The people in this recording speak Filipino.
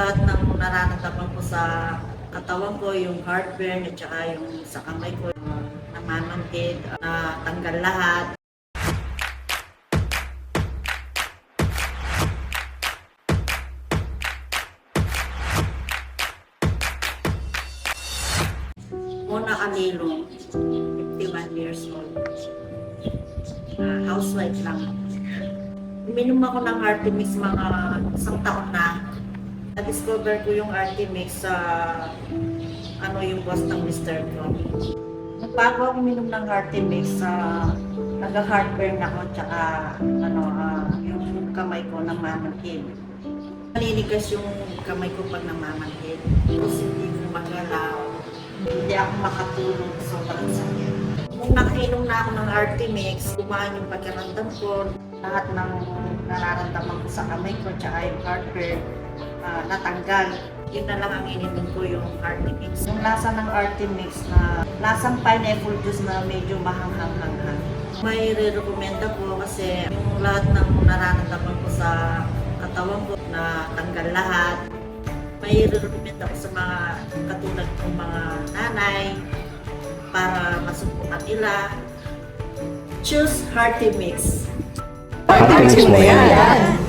lahat ng nararamdaman ko sa katawan ko, yung heartburn at saka yung sa kamay ko, namamanhid, tanggal lahat. Mona Canelo, 51 years old. Housewife lang. Uminom ako ng Artemix mga isang taon na. Na-discover ko yung Artemix sa yung boss ng Mr. ko. Bago ako uminom ng Artemix, nag-heartburn ako tsaka yung kamay ko namamanhid. Naninigas yung kamay ko pag namamanhid. Tapos hindi ko magalaw. Hindi ako makatulog, sobrang sakit. Nung nakainom na ako ng Artemix, kumaan yung pagkaramdam ko. Lahat ng nararamdaman ko sa kamay ko, tsaka yung heartburn, natanggal. Yun na lang ang ininom ko, yung Artemix. Yung lasa ng Artemix na lasang pineapple juice na medyo mahanghang-hanghang. May re-recommenda ko kasi yung lahat ng nararamdaman ko sa katawan ko, na tanggal lahat. May re-recommenda ko sa mga katulad ng mga nanay para masubukan nila. Choose Artemix. Artemix mo yan.